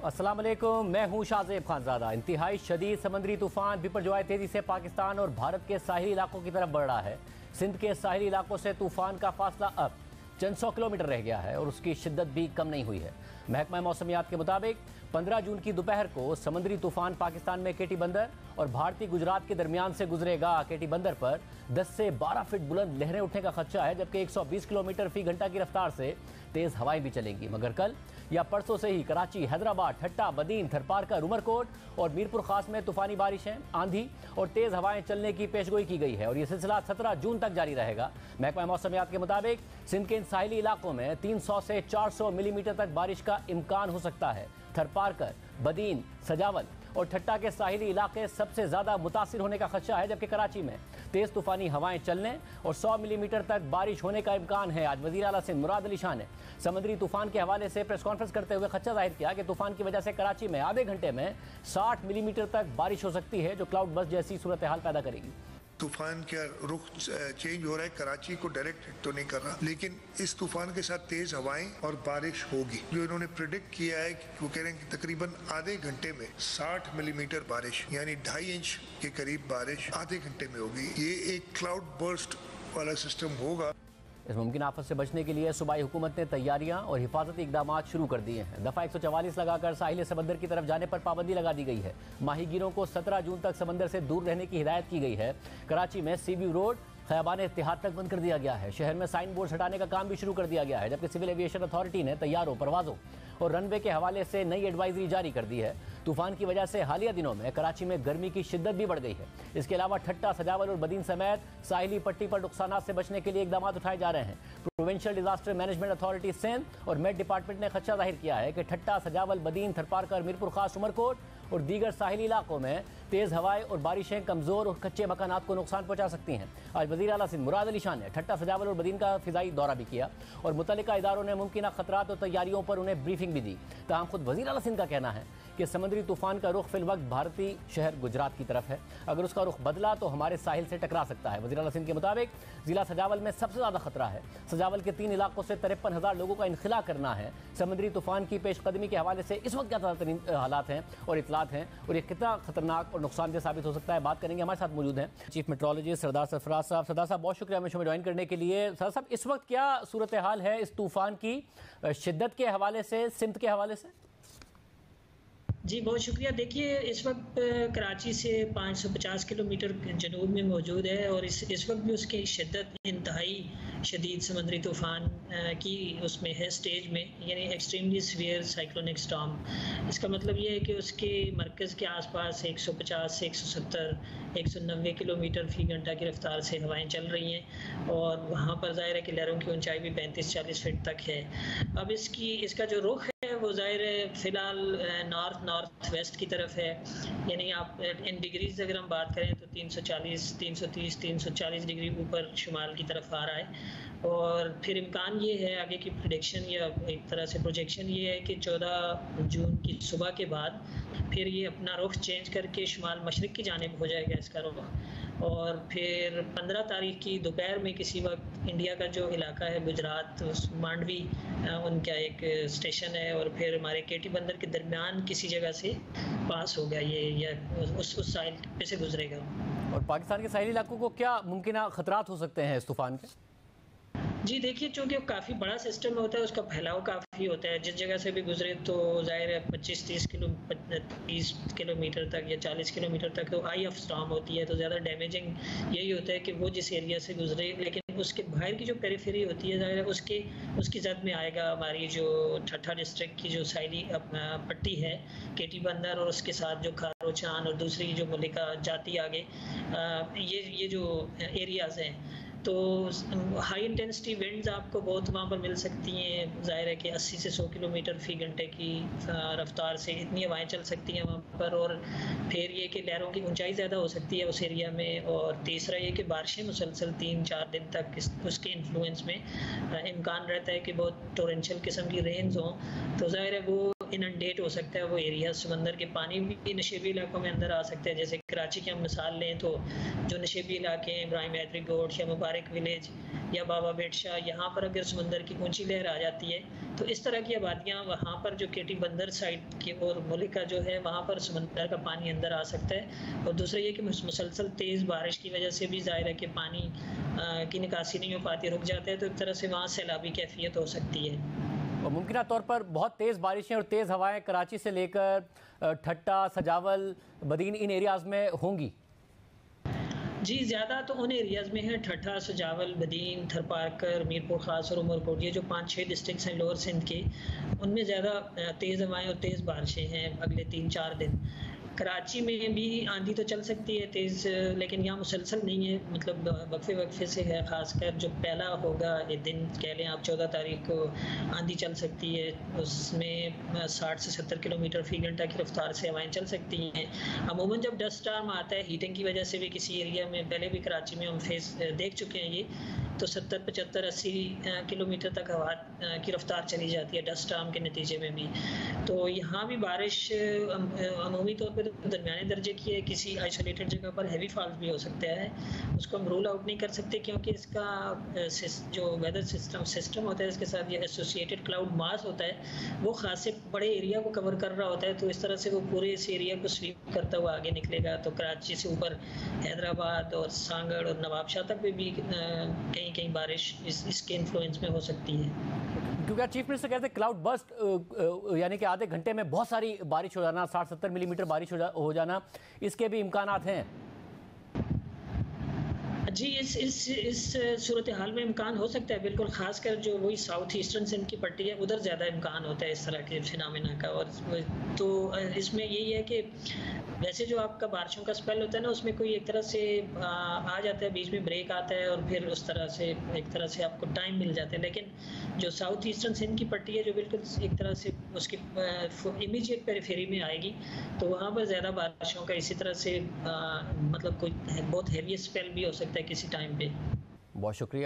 अस्सलाम वालेकुम, मैं हूं शाहजेब खानजादा। इंतहाई शदीद समंदरी तूफान बिपरजॉय तेजी से पाकिस्तान और भारत के साहिली इलाकों की तरफ बढ़ रहा है। सिंध के साहिली इलाकों से तूफान का फासला अब चंद सौ किलोमीटर रह गया है और उसकी शिद्दत भी कम नहीं हुई है। महकमा मौसमियात के मुताबिक 15 जून की दोपहर को समुद्री तूफान पाकिस्तान में केटी बंदर और भारतीय गुजरात के दरमियान से गुजरेगा। केटी बंदर पर 10 से 12 फीट बुलंद लहरें उठने का खदशा है, जबकि 120 किलोमीटर फी घंटा की रफ्तार से तेज हवाएं भी चलेंगी। मगर कल या परसों से ही कराची, हैदराबाद, ठट्टा, बदीन, थरपारकर, उमरकोट और मीरपुर खास में तूफानी बारिशें, आंधी और तेज हवाएं चलने की पेशगोई की गई है और यह सिलसिला 17 जून तक जारी रहेगा। महकमा मौसमियात के मुताबिक सिंध के इन साहिली इलाकों में 300 से 400 मिलीमीटर तक बारिश का इम्कान हो सकता है। थरपारकर, बदीन, सजावल और ठट्टा के साहिली इलाके सबसे ज्यादा मुतासिर होने का खदशा है, जबकि कराची में तेज तूफानी हवाएं चलने और 100 मिलीमीटर तक बारिश होने का इम्कान है। आज वज़ीर आला सिंध मुराद अली शाह ने समुद्री तूफान के हवाले से प्रेस कॉन्फ्रेंस करते हुए खदशा जाहिर किया कि तूफान की वजह से कराची में आधे घंटे में 60 मिलीमीटर तक बारिश हो सकती है, जो क्लाउड बस्ट जैसी सूरत हाल पैदा करेगी। तूफान का रुख चेंज हो रहा है, कराची को डायरेक्ट हिट तो नहीं कर रहा, लेकिन इस तूफान के साथ तेज हवाएं और बारिश होगी। जो इन्होंने प्रिडिक्ट किया है कि वो कह रहे हैं कि तकरीबन आधे घंटे में 60 मिलीमीटर बारिश यानी 2.5 इंच के करीब बारिश आधे घंटे में होगी। ये एक क्लाउड बर्स्ट वाला सिस्टम होगा। इस मुमकिन आफत से बचने के लिए सूबाई हुकूमत ने तैयारियां और हिफाजती इकदाम शुरू कर दिए हैं। दफ़ा 144 लगाकर साहिल समंदर की तरफ जाने पर पाबंदी लगा दी गई है। माहीगीरों को 17 जून तक समंदर से दूर रहने की हिदायत की गई है। कराची में सीबी रोड खयाबान इत्तिहाद तक बंद कर दिया गया है। शहर में साइन बोर्ड हटाने का काम भी शुरू कर दिया गया है, जबकि सिविल एविएशन अथॉरिटी ने तैयारों, परवाजों और रनवे के हवाले से नई एडवाइजरी जारी कर दी है। तूफान की वजह से हालिया दिनों में कराची में गर्मी की शिद्दत भी बढ़ गई है। इसके अलावा ठट्टा, सजावल और बदीन समेत साहिली पट्टी पर नुकसानात से बचने के लिए इकदाम उठाए जा रहे हैं। Provincial disaster management authority Sindh और मेट डिपार्टमेंट ने खदशा जाहिर किया है कि ठट्टा, सजावल, बदीन, थरपारकर, मीरपुर खास, उमरकोट और दीगर साहिली इलाकों में तेज हवाएं और बारिशें कमजोर और कच्चे मकानात को नुकसान पहुंचा सकती हैं। आज वज़ीर आला सिंध मुराद अली शाह ने ठट्टा, सजावल और बदीन का फिजाई दौरा भी किया और मुतल्लिका इदारों ने मुमकिन खतरात और तैयारियों पर उन्हें ब्रीफिंग भी दी। ताहम खुद वज़ीर आला सिंध का कहना है कि समुद्री तूफान का रुख फिल वक्त भारतीय शहर गुजरात की तरफ है। अगर उसका रुख बदला तो हमारे साहिल से टकरा सकता है। वज़ीर आला सिंध के मुताबिक जिला सजावल में सबसे ज़्यादा खतरा है। सजावल के 3 इलाकों से 53,000 लोगों का इनखिला करना है। समुद्री तूफान की पेशकदमी के हवाले से इस वक्त क्या तरीन हालात हैं और इतलात हैं और ये कितना खतरनाक और नुकसानदेह साबित हो सकता है, बात करेंगे। हमारे साथ मौजूद हैं चीफ मेट्रोलॉजिस्ट सरदार सरफराज साहब। सरदार साहब, बहुत शुक्रिया हमें शो में ज्वाइन करने के लिए। सरदार साहब, इस वक्त क्या सूरत हाल है इस तूफान की शिद्दत के हवाले से, सिंध के हवाले से? जी बहुत शुक्रिया। देखिए, इस वक्त कराची से 550 किलोमीटर जनूब में मौजूद है और इस वक्त भी उसकी शिद्दत इंतहाई शदीद समुद्री तूफ़ान की उसमें है स्टेज में, यानी एक्सट्रीमली सीवियर साइक्लोनिक स्टॉर्म। इसका मतलब ये है कि उसके मरकज़ के आसपास 150 से 170, 190 किलोमीटर फ़ी घंटा की रफ्तार से हवाएं चल रही हैं और वहाँ पर ज़ाहिर है कि लहरों की ऊंचाई भी 35-40 फीट तक है। अब इसका जो रुख है वो ज़ाहिर है फ़िलहाल नॉर्थ वेस्ट की तरफ है, यानी आप इन डिग्रीज अगर हम बात करें तो 340, 330, 340 डिग्री ऊपर शुमाल की तरफ आ रहा है। और फिर इम्कान ये है, आगे की प्रेडिक्शन या एक तरह से प्रोजेक्शन ये है कि 14 जून की सुबह के बाद फिर ये अपना रुख चेंज करके शुमाल मशरिक़ की जानिब हो जाएगा इसका रुख, और फिर 15 तारीख की दोपहर में किसी वक्त इंडिया का जो इलाका है गुजरात, मांडवी उनका एक स्टेशन है और फिर हमारे केटी बंदर के दरमियान किसी जगह से पास होगा ये, या उस साइल पे से गुजरेगा। और पाकिस्तान के साहिली इलाकों को क्या मुमकिन खतरात हो सकते हैं इस तूफान के? जी देखिए, चूँकि काफ़ी बड़ा सिस्टम होता है, उसका फैलाव काफ़ी होता है। जिस जगह से भी गुजरे तो ज़ाहिर है 25-30 किलोमीटर तक या 40 किलोमीटर तक तो आई ऑफ स्टॉर्म होती है, तो ज़्यादा डैमेजिंग यही होता है कि वो जिस एरिया से गुजरे, लेकिन उसके बाहर की जो पेरिफेरी होती है ज़ाहिर है उसकी जद में आएगा हमारी जो ठट्टा डिस्ट्रिक्ट की जो साइली पट्टी है केटी बंदर और उसके साथ जो खारोचान और दूसरी जो मलिका जाती आगे, ये जो एरियाज़ हैं, तो हाई इंटेंसिटी विंड्स आपको बहुत वहाँ पर मिल सकती हैं। ज़ाहिर है कि 80 से 100 किलोमीटर फ़ी घंटे की रफ्तार से इतनी हवाएं चल सकती हैं वहाँ पर, और फिर ये कि लहरों की ऊंचाई ज़्यादा हो सकती है उस एरिया में, और तीसरा ये कि बारिशें मुसलसल 3-4 दिन तक उसके इन्फ्लुएंस में इम्कान रहता है कि बहुत टोरेंशियल किस्म की रेंज हों, तो ज़ाहिर है वो इनंडेट हो सकता है वो एरिया, समंदर के पानी भी नशेबी इलाकों में अंदर आ सकते हैं। जैसे कराची की हम मिसाल लें तो जो नशेबी इलाके हैं, इब्राहिम हैदरी गोट या मुबारक विलेज या बाबा बेटशाह, यहाँ पर अगर समंदर की ऊंची लहर आ जाती है तो इस तरह की आबादियाँ वहाँ पर जो केटी बंदर साइड की और मुल्क का जो है वहाँ पर समंदर का पानी अंदर आ सकता है। और दूसरा ये कि मुसलसल तेज़ बारिश की वजह से भी ज़ाहिर है कि पानी की निकासी नहीं हो पाती, रुक जाता है, तो एक तरह से वहाँ सैलाबी कैफियत हो सकती है। और मुमकिन तौर पर बहुत तेज़ बारिशें और तेज़ हवाएं कराची से लेकर ठट्टा, सजावल, बदीन इन एरियाज़ में होंगी। जी, ज़्यादा तो उन एरियाज़ में है, ठट्ठा, सजावल, बदीन, थरपारकर, मीरपुर ख़ास और उमरकोट, ये जो 5-6 डिस्ट्रिक्ट्स हैं लोअर सिंध के, उनमें ज़्यादा तेज़ हवाएं और तेज़ बारिशें हैं अगले 3-4 दिन। कराची में भी आंधी तो चल सकती है तेज़, लेकिन यहाँ मुसलसल नहीं है, मतलब वक्फे वक्फे से है। ख़ासकर जो पहला होगा ये दिन कह लें आप 14 तारीख को आंधी चल सकती है, उसमें 60 से 70 किलोमीटर फ़ी घंटा की रफ्तार से हवाएं चल सकती हैं। अमूमन जब डस्ट स्टॉर्म आता है, हीटिंग की वजह से भी किसी एरिया में पहले भी कराची में हम देख चुके हैं, ये तो 70, 75, 80 किलोमीटर तक हवा की रफ्तार चली जाती है डस्ट स्टॉर्म के नतीजे में भी। तो यहाँ भी बारिश अमूमी तौर पर दरमियाने दर्जे की है, किसी आइसोलेटेड जगह पर हैवी फॉल्स भी हो सकता है। उसको हम रूल आउट नहीं कर सकते क्योंकि इसका जो वेदर सिस्टम होता है, इसके साथ ये एसोसिएटेड क्लाउड मास होता है, वो खासे बड़े एरिया को कवर कर रहा होता है, तो इस तरह से वो पूरे इस एरिया को स्वीप करता हुआ आगे निकलेगा। तो कराची से ऊपर हैदराबाद और सांगड़ और नवाबशाह तक भी कहीं कहीं बारिश इसके इन्फ्लुएंस में हो सकती है। क्योंकि चीफ मिनिस्टर कहते हैं क्लाउड बस्ट, यानी कि आधे घंटे में बहुत सारी बारिश हो जाना, 60-70 मिलीमीटर बारिश हो जाना, इसके भी इम्कानात हैं। जी, इस सूरत हाल में इम्कान हो सकता है बिल्कुल, खासकर जो वही साउथ ईस्टर्न सिंध की पट्टी है उधर ज़्यादा इम्कान होता है इस तरह के फिनोमेना का। और तो इसमें यही है कि वैसे जो आपका बारिशों का स्पेल होता है ना, उसमें कोई एक तरह से आ जाता है, बीच में ब्रेक आता है और फिर उस तरह से एक तरह से आपको टाइम मिल जाता है। लेकिन जो साउथ ईस्टर्न सिंध की पट्टी है जो बिल्कुल एक तरह से उसकी इमीडिएट पेरिफेरी में आएगी, तो वहाँ पर ज़्यादा बारिशों का इसी तरह से मतलब कोई बहुत हैवी स्पेल भी हो सकता है किसी टाइम पे। बहुत शुक्रिया।